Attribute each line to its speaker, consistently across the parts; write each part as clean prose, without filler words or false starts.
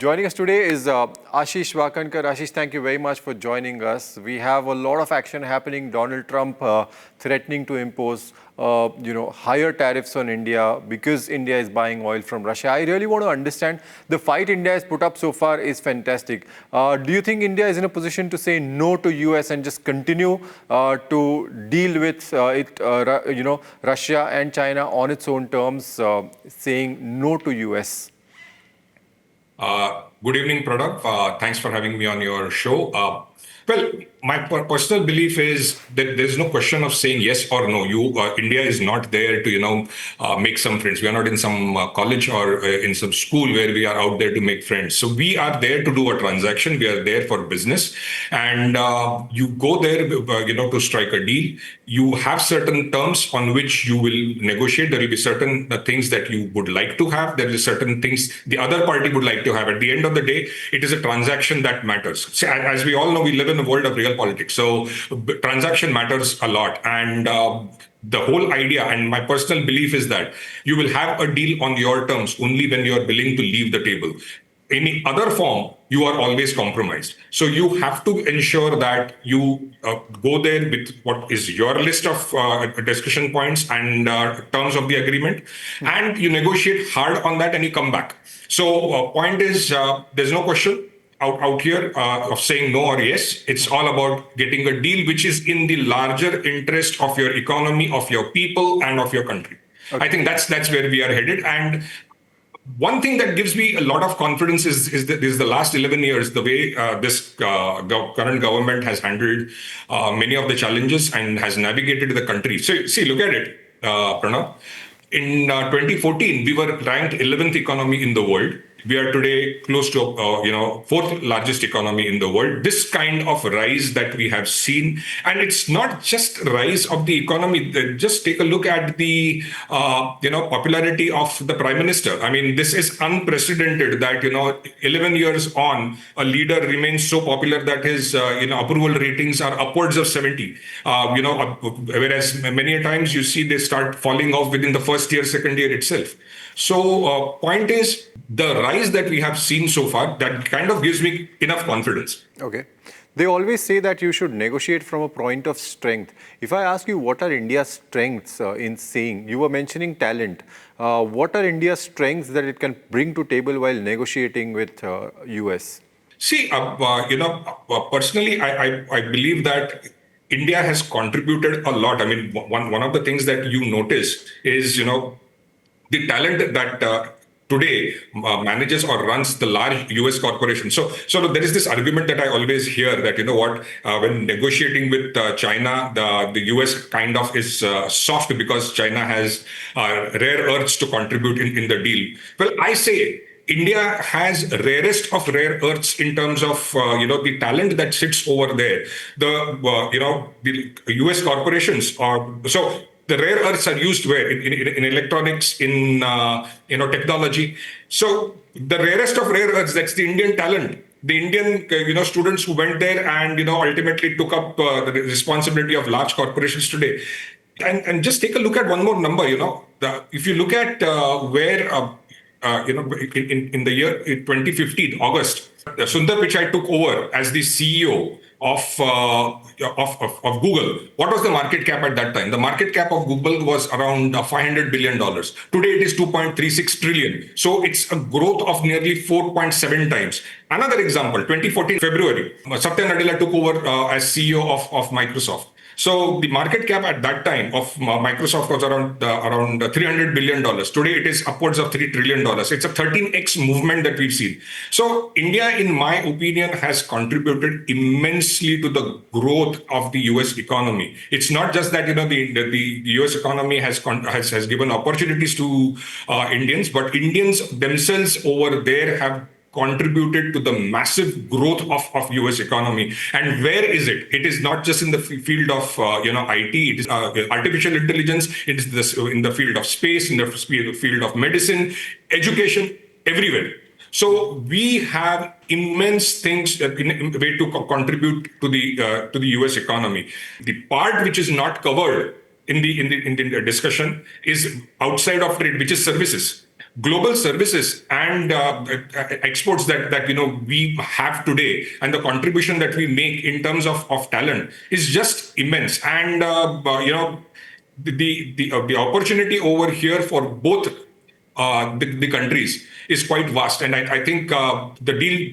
Speaker 1: Joining us today is Ashish Wakankar. Ashish, thank you very much for joining us. We have a lot of action happening. Donald Trump threatening to impose, higher tariffs on India because India is buying oil from Russia. I really want to understand the fight India has put up so far is fantastic. Do you think India is in a position to say no to US and just continue to deal with Russia and China on its own terms, saying no to US?
Speaker 2: Good evening, Pranav. Thanks for having me on your show. My personal belief is that there's no question of saying yes or no. India is not there to, make some friends. We are not in some college or in some school where we are out there to make friends. So we are there to do a transaction. We are there for business, and you go there, to strike a deal. You have certain terms on which you will negotiate. There will be certain things that you would like to have. There will be certain things the other party would like to have. At the end of the day, it is a transaction that matters. So, as we all know, we live in a world of real politics. So transaction matters a lot. And the whole idea and my personal belief is that you will have a deal on your terms only when you are willing to leave the table. Any other form, you are always compromised. So you have to ensure that you go there with what is your list of discussion points and terms of the agreement, and you negotiate hard on that and you come back. So point is, there's no question out here of saying no or yes. It's all about getting a deal which is in the larger interest of your economy, of your people, and of your country. Okay. I think that's where we are headed. And one thing that gives me a lot of confidence is the last 11 years, the way this current government has handled many of the challenges and has navigated the country. So, see, look at it, Pranav. In 2014, we were ranked 11th economy in the world. We are today close to, fourth largest economy in the world. This kind of rise that we have seen, and it's not just rise of the economy. Just take a look at the, popularity of the prime minister. I mean, this is unprecedented that, 11 years on, a leader remains so popular that his, approval ratings are upwards of 70. Whereas many a times you see they start falling off within the first year, second year itself. So point is, the rise that we have seen so far, that kind of gives me enough confidence.
Speaker 1: Okay. They always say that you should negotiate from a point of strength. If I ask you what are India's strengths in saying, you were mentioning talent. What are India's strengths that it can bring to table while negotiating with US?
Speaker 2: See, personally, I believe that India has contributed a lot. I mean, one of the things that you notice is, the talent that today manages or runs the large US corporation. So there is this argument that I always hear that, when negotiating with China, the US kind of is soft because China has rare earths to contribute in the deal. Well, I say India has rarest of rare earths in terms of, the talent that sits over there. The US corporations are, so the rare earths are used where? In electronics, in technology. So the rarest of rare earths, that's the Indian talent. The Indian students who went there and ultimately took up the responsibility of large corporations today. And just take a look at one more number. If you look at where in the year 2015 August, Sundar Pichai took over as the CEO of Google. What was the market cap at that time? The market cap of Google was around $500 billion. Today it is 2.36 trillion. So it's a growth of nearly 4.7 times. Another example, 2014 February, Satya Nadella took over as CEO of Microsoft. So the market cap at that time of Microsoft was around $300 billion. Today it is upwards of $3 trillion. It's a 13x movement that we've seen. So India, in my opinion, has contributed immensely to the growth of the US economy. It's not just that the US economy has given opportunities to Indians, but Indians themselves over there have contributed to the massive growth of US economy. And where is it? It is not just in the field of IT. It is artificial intelligence. It is in the field of space, in the field of medicine, education, everywhere. So we have immense things in a way to contribute to the US economy. The part which is not covered in the discussion is outside of trade, which is services. global services and exports that we have today, and the contribution that we make in terms of talent is just immense. And the opportunity over here for both the countries is quite vast. And I think the deal,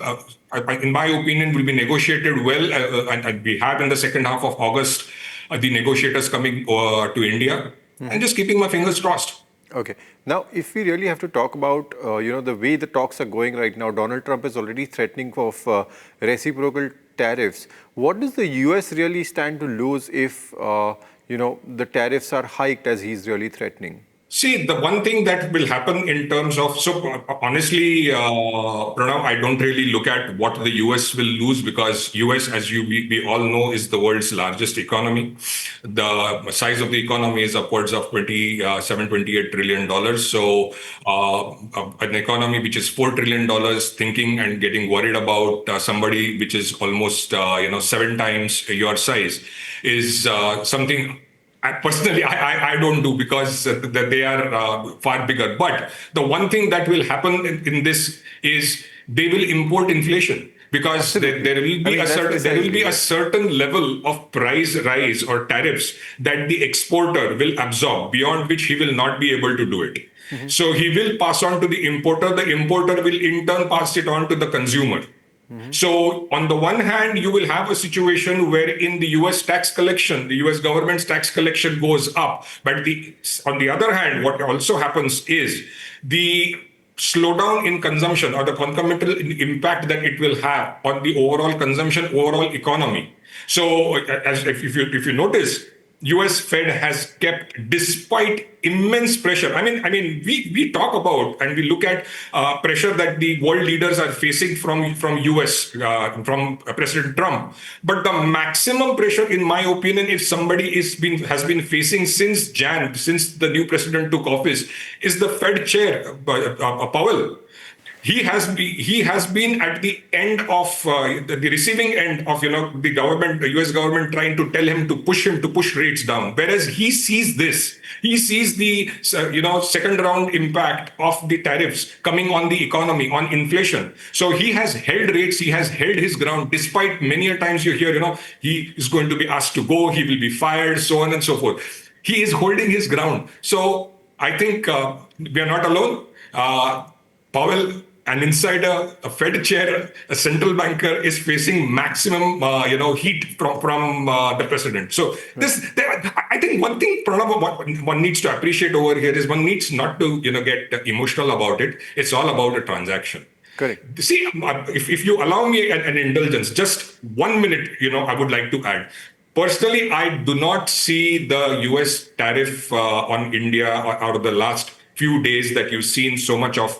Speaker 2: in my opinion, will be negotiated well. And we have in the second half of August the negotiators coming to India, and just keeping my fingers crossed.
Speaker 1: Okay. Now, if we really have to talk about, the way the talks are going right now, Donald Trump is already threatening of reciprocal tariffs. What does the US really stand to lose if, the tariffs are hiked as he's really threatening?
Speaker 2: See, the one thing that will happen in terms of, so honestly, Pranav, I don't really look at what the US will lose, because US, as we all know, is the world's largest economy. The size of the economy is upwards of $28 trillion. So an economy which is $4 trillion, thinking and getting worried about somebody which is almost 7 times your size is something I don't do, because that they are far bigger. But the one thing that will happen in this is they will import inflation, because there will be a certain level of price rise or tariffs that the exporter will absorb, beyond which he will not be able to do it. Mm-hmm. So he will pass on to the importer. The importer will in turn pass it on to the consumer. Mm-hmm. So on the one hand, you will have a situation wherein the US tax collection, the US government's tax collection goes up. But on the other hand, what also happens is the slowdown in consumption, or the concomitant impact that it will have on the overall consumption, overall economy. So if you notice, US Fed has kept, despite immense pressure. I mean, we talk about and we look at pressure that the world leaders are facing from US, from President Trump. But the maximum pressure, in my opinion, if somebody has been facing since the new president took office, is the Fed chair, Powell. He has been at the end of the receiving end of the government, the U.S. government trying to tell him to push rates down. Whereas he sees the second round impact of the tariffs coming on the economy, on inflation. So he has held rates, he has held his ground, despite many a times you hear he is going to be asked to go, he will be fired, so on and so forth. He is holding his ground. So I think we are not alone. Powell, an insider, a Fed chair, a central banker, is facing maximum, heat from the president. So I think one thing, Pranav, one needs to appreciate over here is one needs not to, get emotional about it. It's all about a transaction.
Speaker 1: Correct.
Speaker 2: See, if you allow me an indulgence, just 1 minute, I would like to add. Personally, I do not see the US tariff on India out of the last few days that you've seen so much of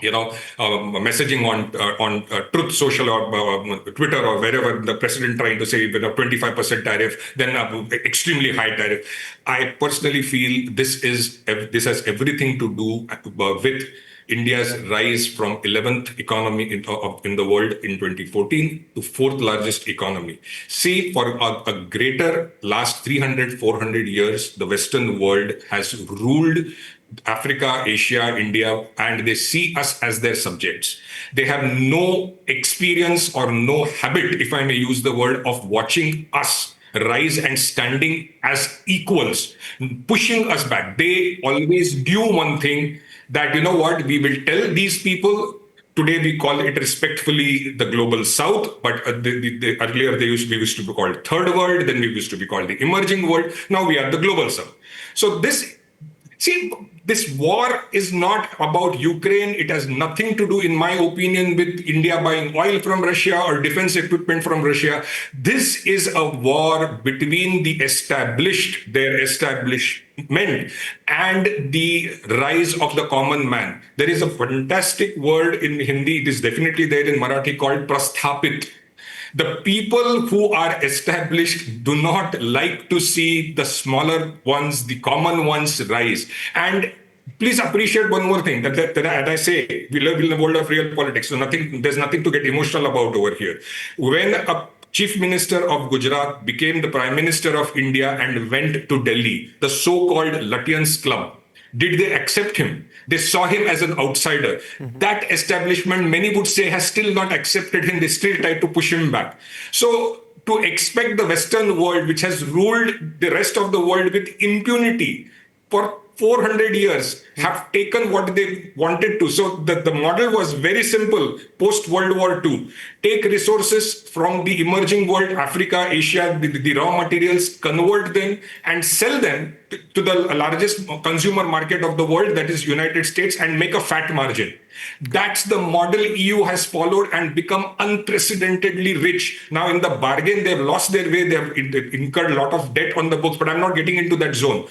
Speaker 2: messaging on Truth Social or Twitter or wherever, the president trying to say 25% tariff, then extremely high tariff. I personally feel this has everything to do with India's rise from 11th economy in the world in 2014 to 4th largest economy. See, for a greater last 300, 400 years, the Western world has ruled Africa, Asia, India, and they see us as their subjects. They have no experience or no habit, if I may use the word, of watching us rise and standing as equals, pushing us back. They always do one thing, that, we will tell these people. Today we call it respectfully the global south, but earlier we used to be called third world, then we used to be called the emerging world. Now we are the global south. So this war is not about Ukraine. It has nothing to do, in my opinion, with India buying oil from Russia or defense equipment from Russia. This is a war between their establishment, and the rise of the common man. There is a fantastic word in Hindi, it is definitely there in Marathi, called prasthapit. The people who are established do not like to see the smaller ones, the common ones, rise. And please appreciate one more thing, that as I say, we live in the world of real politics, so there's nothing to get emotional about over here. When a Chief Minister of Gujarat became the Prime Minister of India and went to Delhi, the so-called Lutyens Club, Did they accept him? They saw him as an outsider. That establishment, many would say, has still not accepted him. They still try to push him back. So to expect the Western world, which has ruled the rest of the world with impunity for 400 years, have taken what they wanted to. So the model was very simple post World War II. Take resources from the emerging world, Africa, Asia, the raw materials, convert them and sell them to the largest consumer market of the world, that is United States, and make a fat margin. That's the model EU has followed and become unprecedentedly rich. Now, in the bargain, they've lost their way. They've incurred a lot of debt on the books, but I'm not getting into that zone.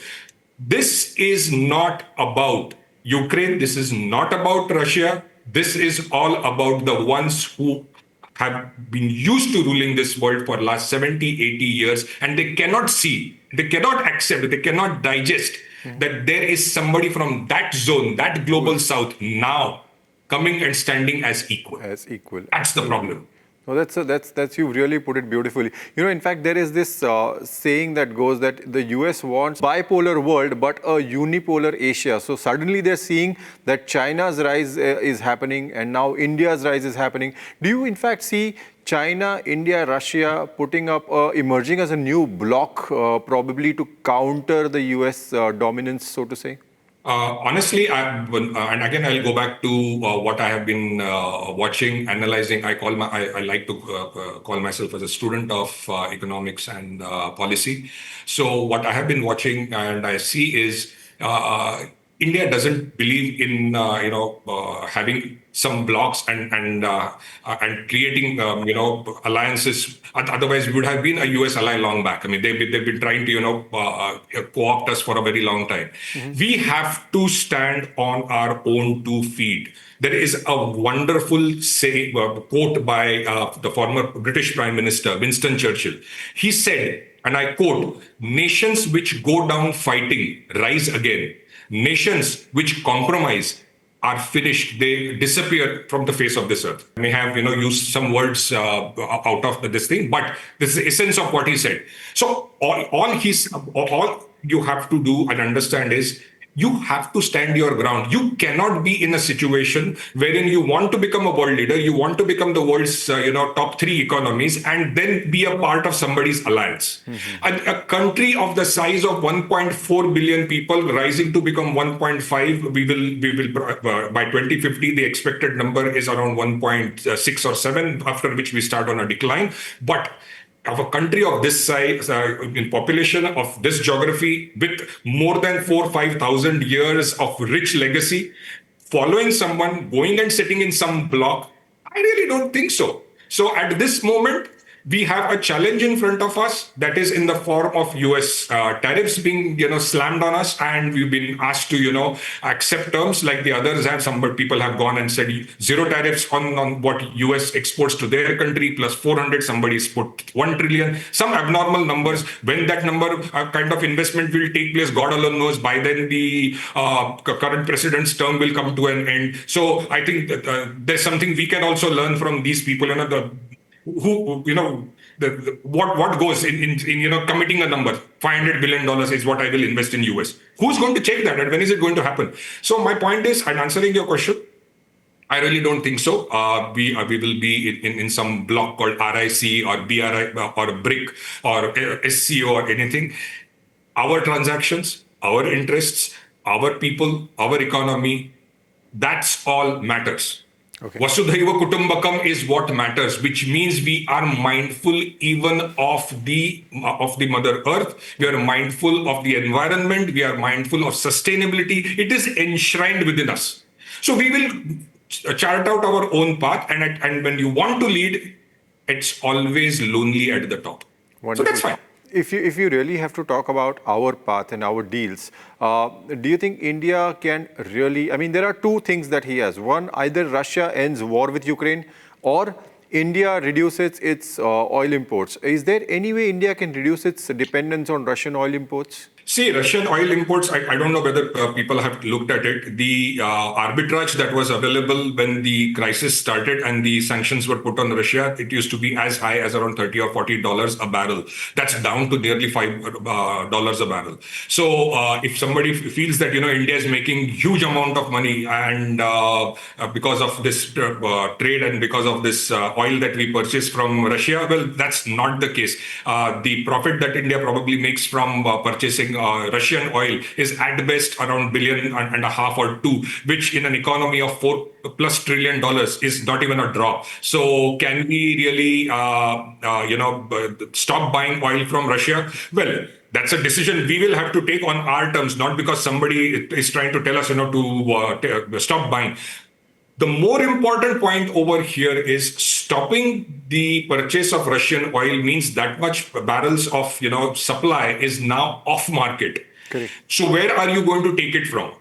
Speaker 2: This is not about Ukraine. This is not about Russia. This is all about the ones who have been used to ruling this world for last 70, 80 years, and they cannot see, they cannot accept, they cannot digest that there is somebody from that zone, that global south now coming and standing as equal.
Speaker 1: As equal.
Speaker 2: That's the problem.
Speaker 1: No, that's you really put it beautifully. You know, in fact, there is this saying that goes that the US wants bipolar world, but a unipolar Asia. So suddenly they're seeing that China's rise is happening, and now India's rise is happening. Do you, in fact, see China, India, Russia putting up, emerging as a new bloc, probably to counter the US dominance, so to say?
Speaker 2: Honestly, and again, I'll go back to what I have been watching, analyzing. I like to call myself as a student of economics and policy. So what I have been watching and I see is India doesn't believe in having some blocks and creating alliances. Otherwise, we would have been a US ally long back. I mean, they've been trying to co-opt us for a very long time. We have to stand on our own 2 feet. There is a wonderful quote by the former British Prime Minister Winston Churchill. He said, and I quote, "Nations which go down fighting rise again. Nations which compromise are finished. They disappear from the face of this earth." I may have used some words out of this thing, but this is the essence of what he said. So all you have to do and understand is you have to stand your ground. You cannot be in a situation wherein you want to become a world leader, you want to become the world's top 3 economies, and then be a part of somebody's alliance. A country of the size of 1.4 billion people rising to become 1.5, we will by 2050 the expected number is around 1.6 or 7, after which we start on a decline. But of a country of this size, in population of this geography, with more than 4,000-5,000 years of rich legacy, following someone, going and sitting in some block, I really don't think so. So at this moment, we have a challenge in front of us that is in the form of US tariffs being slammed on us, and we've been asked to accept terms like the others have. Some people have gone and said 0 tariffs on what US exports to their country, plus 400. Somebody's put 1 trillion. Some abnormal numbers. When that number kind of investment will take place, God alone knows. By then the current president's term will come to an end. So I think that, there's something we can also learn from these people. What goes in committing a number. $500 billion is what I will invest in US. Who's going to check that, and when is it going to happen? So my point is, I'm answering your question, I really don't think so. We will be in some block called RIC or BRI or BRIC or SCO or anything. Our transactions, our interests, our people, our economy, that's all matters. Okay. Vasudhaiva Kutumbakam is what matters, which means we are mindful even of the Mother Earth. We are mindful of the environment. We are mindful of sustainability. It is enshrined within us. So we will chart out our own path, and when you want to lead, it's always lonely at the top. Wonderful. So that's fine.
Speaker 1: If you really have to talk about our path and our deals, do you think India can really, I mean, there are 2 things that he has. One, either Russia ends war with Ukraine, or India reduces its oil imports. Is there any way India can reduce its dependence on Russian oil imports?
Speaker 2: See, Russian oil imports, I don't know whether people have looked at it. The arbitrage that was available when the crisis started and the sanctions were put on Russia, it used to be as high as around $30 or $40 a barrel. That's down to nearly $5 a barrel. So if somebody feels that, India is making huge amount of money and because of this trade and because of this oil that we purchase from Russia, well, that's not the case. The profit that India probably makes from purchasing Russian oil is at best around billion and a half or two, which in an economy of $4+ trillion is not even a drop. So can we really, stop buying oil from Russia? Well, that's a decision we will have to take on our terms, not because somebody is trying to tell us, to stop buying. The more important point over here is stopping the purchase of Russian oil means that much barrels of supply is now off market.
Speaker 1: Correct.
Speaker 2: So where are you going to take it from?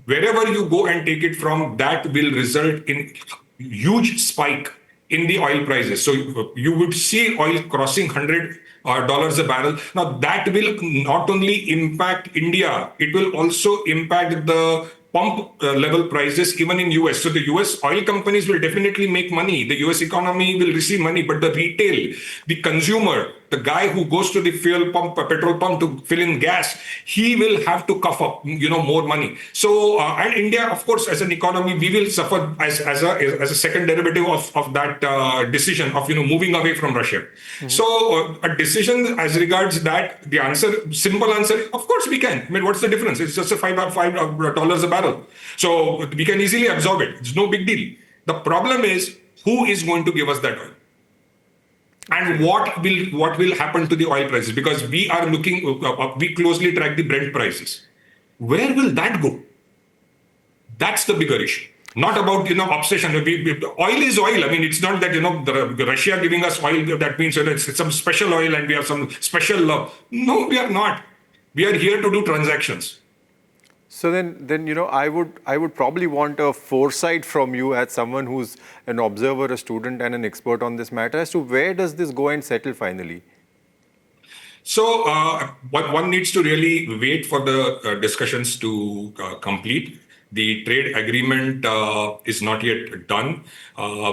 Speaker 2: Wherever you go and take it from, that will result in huge spike in the oil prices. So you would see oil crossing $100 a barrel. Now that will not only impact India, it will also impact the pump level prices even in US. So the US oil companies will definitely make money. The US economy will receive money, but the retail, the consumer, the guy who goes to the fuel pump, petrol pump to fill in gas, he will have to cough up, more money. So, and India, of course, as an economy, we will suffer as a second derivative of that decision of, moving away from Russia. Mm-hmm. So, a decision as regards that, the answer, simple answer, of course we can. I mean, what's the difference? It's just a $5 a barrel. So we can easily absorb it. It's no big deal. The problem is who is going to give us that oil? And what will happen to the oil prices? Because we are looking, we closely track the Brent prices. Where will that go? That's the bigger issue. Not about obsession. Oil is oil. I mean, it's not that the Russia giving us oil. That means it's some special oil and we have some special love. No, we are not. We are here to do transactions.
Speaker 1: So then I would probably want a foresight from you as someone who's an observer, a student, and an expert on this matter as to where does this go and settle finally.
Speaker 2: So one needs to really wait for the discussions to complete. The trade agreement is not yet done.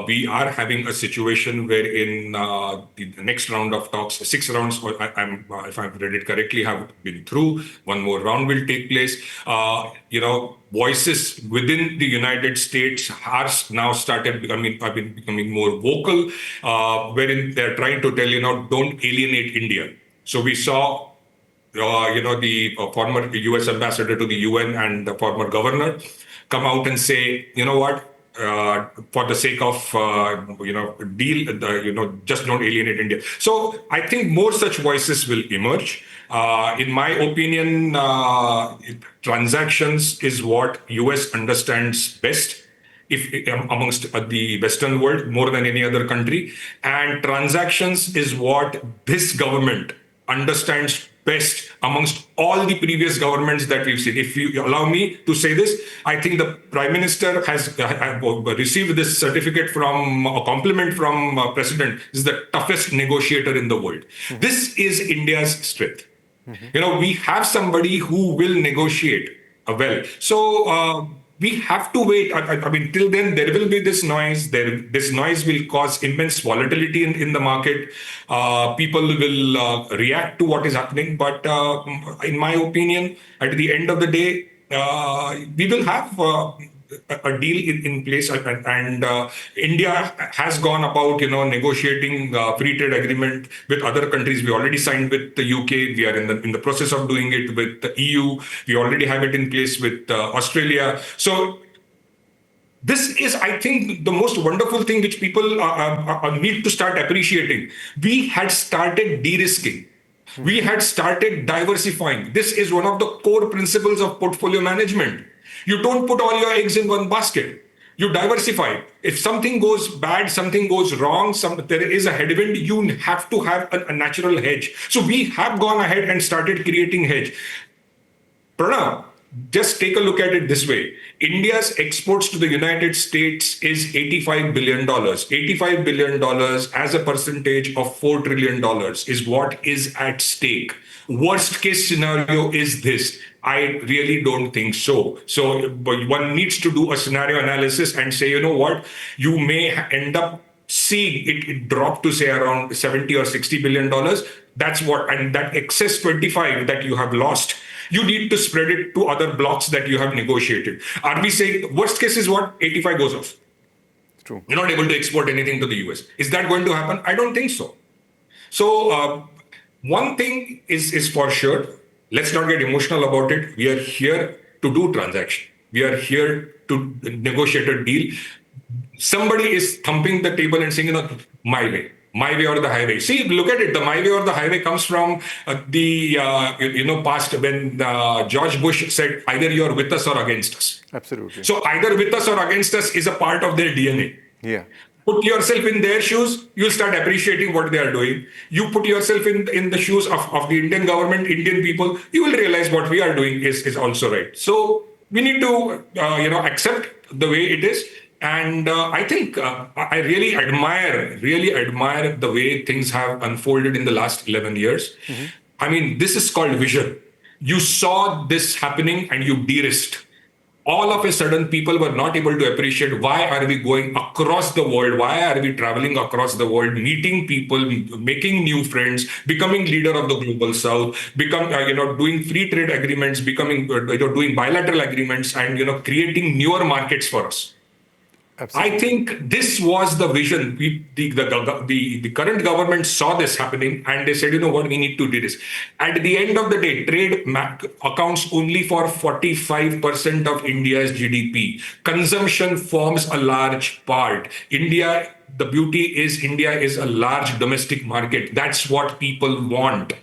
Speaker 2: We are having a situation wherein the next round of talks, 6 rounds, if I've read it correctly, have been through. One more round will take place. Voices within the United States are now have been becoming more vocal, wherein they're trying to tell, don't alienate India. So we saw the former US ambassador to the UN and the former governor come out and say, you know what, for the sake of, deal, just don't alienate India. So I think more such voices will emerge. In my opinion, transactions is what US understands best. Amongst the Western world, more than any other country. And transactions is what this government understands best amongst all the previous governments that we've seen. If you allow me to say this, I think the Prime Minister has received this certificate from a compliment from President. This is the toughest negotiator in the world. Mm-hmm. This is India's strength. Mm-hmm. We have somebody who will negotiate well. So we have to wait. I mean, till then, there will be this noise. This noise will cause immense volatility in the market. People will react to what is happening. But in my opinion, at the end of the day, we will have a deal in place. And India has gone about, negotiating free trade agreement with other countries. We already signed with the UK. We are in the process of doing it with the EU. We already have it in place with Australia. So this is, I think, the most wonderful thing which people need to start appreciating. We had started de-risking. We had started diversifying. This is one of the core principles of portfolio management. You don't put all your eggs in one basket. You diversify. If something goes bad, something goes wrong, there is a headwind, you have to have a natural hedge. So we have gone ahead and started creating hedge. Pranav, just take a look at it this way. India's exports to the United States is $85 billion. $85 billion as a percentage of $4 trillion is what is at stake. Worst case scenario is this. I really don't think so. So but one needs to do a scenario analysis and say, you know what, you may end up seeing it drop to say around 70 or 60 billion dollars. That's what, and that excess 25 that you have lost, you need to spread it to other blocks that you have negotiated. Are we saying worst case is what? 85 goes off.
Speaker 1: True.
Speaker 2: You're not able to export anything to the US. Is that going to happen? I don't think so. So one thing is for sure. Let's not get emotional about it. We are here to do transaction. We are here to negotiate a deal. Somebody is thumping the table and saying, my way or the highway. See, look at it. The my way or the highway comes from the past when George Bush said either you're with us or against us.
Speaker 1: Absolutely.
Speaker 2: So either with us or against us is a part of their DNA.
Speaker 1: Yeah.
Speaker 2: Put yourself in their shoes, you'll start appreciating what they are doing. You put yourself in the shoes of the Indian government, Indian people, you will realize what we are doing is also right. So we need to accept the way it is. And I think I really admire the way things have unfolded in the last 11 years. Mm-hmm. I mean, this is called vision. You saw this happening and you de-risked. All of a sudden, people were not able to appreciate why are we going across the world? Why are we traveling across the world, meeting people, making new friends, becoming leader of the global south, doing free trade agreements, doing bilateral agreements, and creating newer markets for us. Absolutely. I think this was the vision. The current government saw this happening and they said, you know what, we need to do this. At the end of the day, trade accounts only for 45% of India's GDP. Consumption forms a large part. The beauty is India is a large domestic market. That's what people want.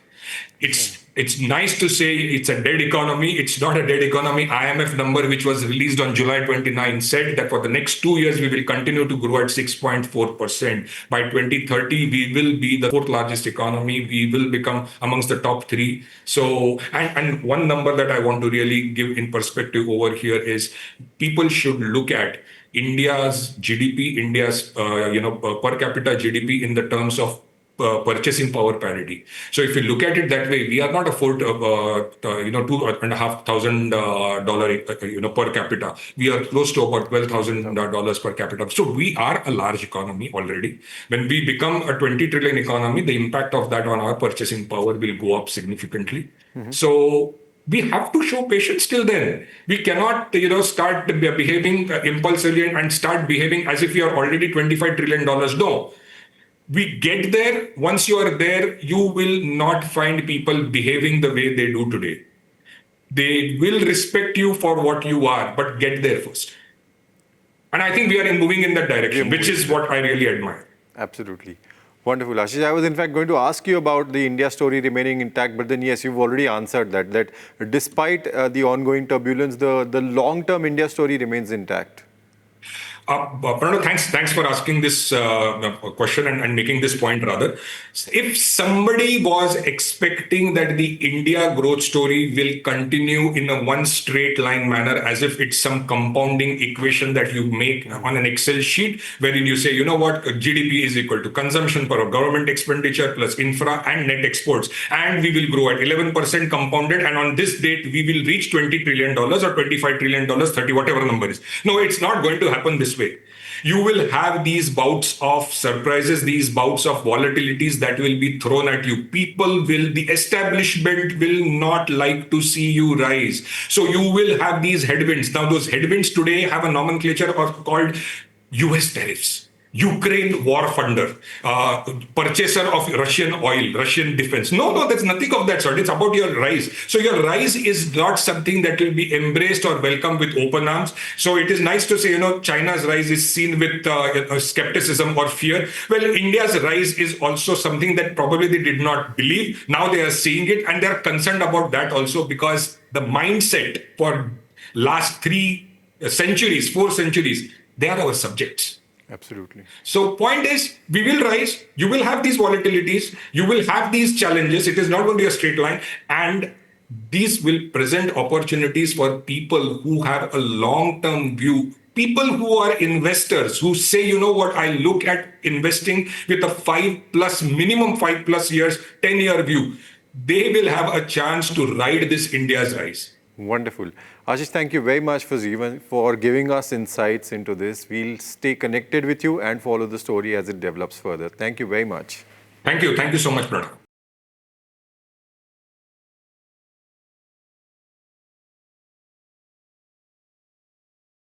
Speaker 2: It's nice to say it's a dead economy. It's not a dead economy. IMF number, which was released on July 29, said that for the next 2 years, we will continue to grow at 6.4%. By 2030, we will be the fourth largest economy. We will become amongst the top three. So, and one number that I want to really give in perspective over here is people should look at India's GDP, India's per capita GDP in the terms of purchasing power parity. So if you look at it that way, we are not afford $2,500 per capita. We are close to about $12,000 per capita. So we are a large economy already. When we become a 20 trillion economy, the impact of that on our purchasing power will go up significantly. Mm-hmm. So we have to show patience till then. We cannot, start behaving impulsively and start behaving as if we are already $25 trillion. No. We get there. Once you are there, you will not find people behaving the way they do today. They will respect you for what you are, but get there first. And I think we are moving in that direction, which is what I really admire.
Speaker 1: Absolutely. Wonderful. Ashish, I was in fact going to ask you about the India story remaining intact, but then yes, you've already answered that despite the ongoing turbulence, the long-term India story remains intact.
Speaker 2: Pranav, thanks for asking this question and making this point rather. If somebody was expecting that the India growth story will continue in a one straight line manner as if it's some compounding equation that you make on an Excel sheet, wherein you say, you know what, GDP is equal to consumption per government expenditure plus infra and net exports, and we will grow at 11% compounded, and on this date, we will reach $20 trillion or $25 trillion, 30, whatever number is. No, it's not going to happen this way. You will have these bouts of surprises, these bouts of volatilities that will be thrown at you. The establishment will not like to see you rise. So you will have these headwinds. Now, those headwinds today have a nomenclature called US tariffs. Ukraine war funder, purchaser of Russian oil, Russian defense. No, there's nothing of that sort. It's about your rise. So your rise is not something that will be embraced or welcomed with open arms. So it is nice to say, China's rise is seen with skepticism or fear. Well, India's rise is also something that probably they did not believe. Now they are seeing it and they're concerned about that also, because the mindset for last 4 centuries, they are our subjects.
Speaker 1: Absolutely.
Speaker 2: So point is, we will rise, you will have these volatilities, you will have these challenges, it is not going to be a straight line, and these will present opportunities for people who have a long-term view. People who are investors who say, you know what, I look at investing with a 5+ minimum 5+ years, 10-year view. They will have a chance to ride this India's rise.
Speaker 1: Wonderful. Ashish, thank you very much for giving us insights into this. We'll stay connected with you and follow the story as it develops further. Thank you very much.
Speaker 2: Thank you. Thank you so much, Pranav.